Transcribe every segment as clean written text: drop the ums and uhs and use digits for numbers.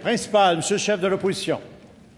Principal, Monsieur le chef de l'opposition.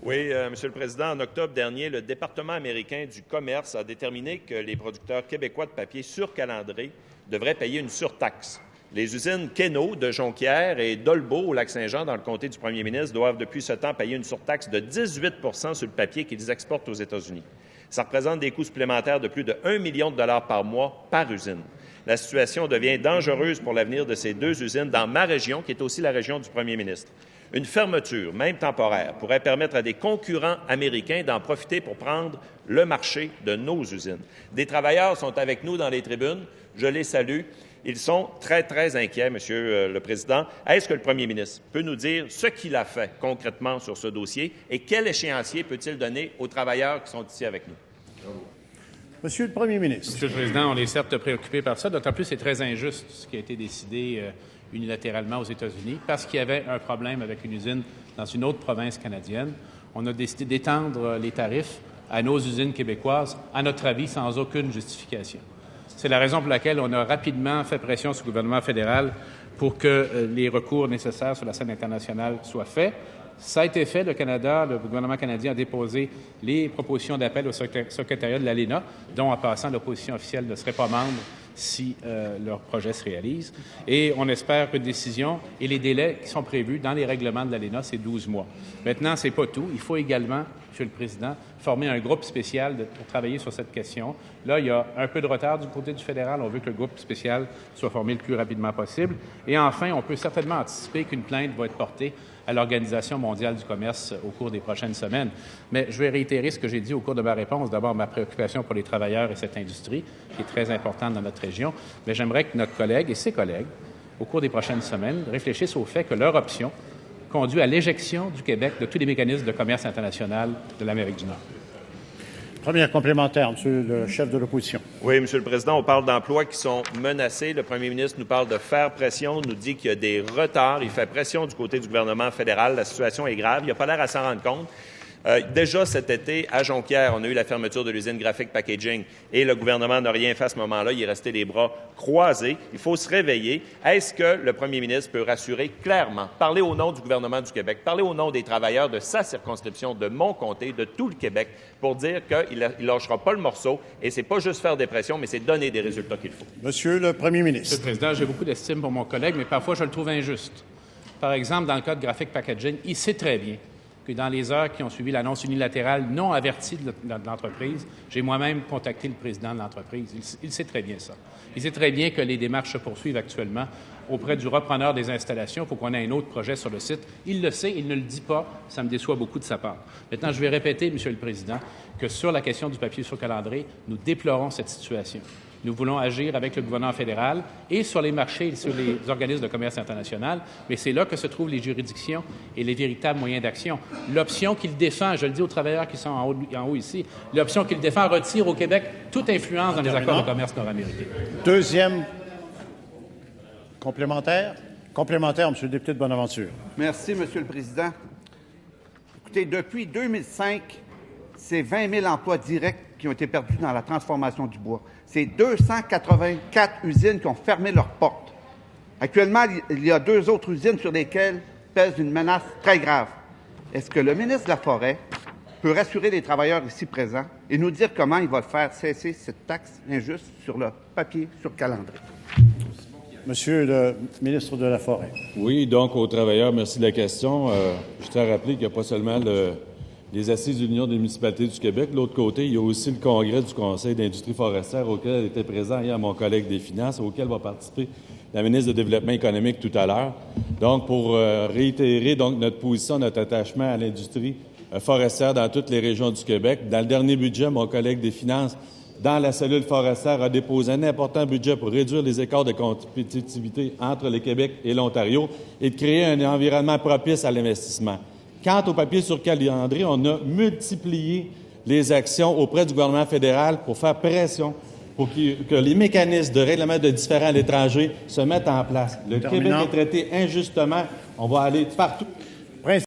Oui, Monsieur le Président, en octobre dernier, le département américain du commerce a déterminé que les producteurs québécois de papier surcalandré devraient payer une surtaxe. Les usines Keno de Jonquière et d'Olbeau au Lac-Saint-Jean, dans le comté du premier ministre, doivent depuis ce temps payer une surtaxe de 18 sur le papier qu'ils exportent aux États-Unis. Ça représente des coûts supplémentaires de plus de 1 million de dollars par mois par usine. La situation devient dangereuse pour l'avenir de ces deux usines dans ma région, qui est aussi la région du premier ministre. Une fermeture, même temporaire, pourrait permettre à des concurrents américains d'en profiter pour prendre le marché de nos usines. Des travailleurs sont avec nous dans les tribunes. Je les salue. Ils sont très, très inquiets, Monsieur le Président. Est-ce que le premier ministre peut nous dire ce qu'il a fait concrètement sur ce dossier et quel échéancier peut-il donner aux travailleurs qui sont ici avec nous? Monsieur le premier ministre. Monsieur le Président, on est certes préoccupé par ça, d'autant plus c'est très injuste ce qui a été décidé unilatéralement aux États-Unis parce qu'il y avait un problème avec une usine dans une autre province canadienne. On a décidé d'étendre les tarifs à nos usines québécoises, à notre avis, sans aucune justification. C'est la raison pour laquelle on a rapidement fait pression sur le gouvernement fédéral pour que les recours nécessaires sur la scène internationale soient faits. Ça a été fait. Le gouvernement canadien a déposé les propositions d'appel au secrétariat de l'ALENA, dont, en passant, l'opposition officielle ne serait pas membre si leur projet se réalise. Et on espère qu'une décision et les délais qui sont prévus dans les règlements de l'ALENA, c'est 12 mois. Maintenant, ce n'est pas tout. Il faut également, Monsieur le Président, former un groupe spécial pour travailler sur cette question. Là, il y a un peu de retard du côté du fédéral. On veut que le groupe spécial soit formé le plus rapidement possible. Et enfin, on peut certainement anticiper qu'une plainte va être portée à l'Organisation mondiale du commerce au cours des prochaines semaines. Mais je vais réitérer ce que j'ai dit au cours de ma réponse. D'abord, ma préoccupation pour les travailleurs et cette industrie, qui est très importante dans notre région. Mais j'aimerais que notre collègue et ses collègues, au cours des prochaines semaines, réfléchissent au fait que leur option conduit à l'éjection du Québec de tous les mécanismes de commerce international de l'Amérique du Nord. Première complémentaire, Monsieur le chef de l'opposition. Oui, Monsieur le Président, on parle d'emplois qui sont menacés. Le premier ministre nous parle de faire pression, nous dit qu'il y a des retards. Il fait pression du côté du gouvernement fédéral. La situation est grave. Il n'a pas l'air à s'en rendre compte. Déjà cet été, à Jonquière, on a eu la fermeture de l'usine Graphic Packaging et le gouvernement n'a rien fait à ce moment-là. Il est resté les bras croisés. Il faut se réveiller. Est-ce que le premier ministre peut rassurer clairement, parler au nom du gouvernement du Québec, parler au nom des travailleurs de sa circonscription, de mon comté, de tout le Québec, pour dire qu'il ne lâchera pas le morceau et c'est pas juste faire des pressions, mais c'est donner des résultats qu'il faut? Monsieur le premier ministre. Monsieur le Président, j'ai beaucoup d'estime pour mon collègue, mais parfois je le trouve injuste. Par exemple, dans le cas de Graphic Packaging, il sait très bien que dans les heures qui ont suivi l'annonce unilatérale non avertie de l'entreprise, j'ai moi-même contacté le président de l'entreprise. Il sait très bien ça. Il sait très bien que les démarches se poursuivent actuellement auprès du repreneur des installations. Il faut qu'on ait un autre projet sur le site. Il le sait, il ne le dit pas. Ça me déçoit beaucoup de sa part. Maintenant, je vais répéter, Monsieur le Président, que sur la question du papier surcalandré, nous déplorons cette situation. Nous voulons agir avec le gouvernement fédéral et sur les marchés et sur les organismes de commerce international, mais c'est là que se trouvent les juridictions et les véritables moyens d'action. L'option qu'il défend, je le dis aux travailleurs qui sont en haut ici, l'option qu'il défend retire au Québec toute influence dans les accords de commerce nord-américains. Deuxième complémentaire. Complémentaire, Monsieur le député de Bonaventure. Merci, Monsieur le Président. Écoutez, depuis 2005, c'est 20 000 emplois directs qui ont été perdus dans la transformation du bois. C'est 284 usines qui ont fermé leurs portes. Actuellement, il y a 2 autres usines sur lesquelles pèse une menace très grave. Est-ce que le ministre de la Forêt peut rassurer les travailleurs ici présents et nous dire comment il va faire cesser cette taxe injuste sur le papier surcalandré? Monsieur le ministre de la Forêt. Oui, donc aux travailleurs, merci de la question. Je tiens à rappeler qu'il n'y a pas seulement les assises de l'Union des municipalités du Québec. De l'autre côté, il y a aussi le congrès du Conseil d'industrie forestière auquel était présent hier mon collègue des Finances, auquel va participer la ministre du Développement économique tout à l'heure. Donc, pour réitérer notre position, notre attachement à l'industrie forestière dans toutes les régions du Québec, dans le dernier budget, mon collègue des Finances, dans la cellule forestière, a déposé un important budget pour réduire les écarts de compétitivité entre le Québec et l'Ontario et de créer un environnement propice à l'investissement. Quant au papier surcalandré, on a multiplié les actions auprès du gouvernement fédéral pour faire pression pour que les mécanismes de règlement de différends à l'étranger se mettent en place. Le Québec est traité injustement. On va aller partout.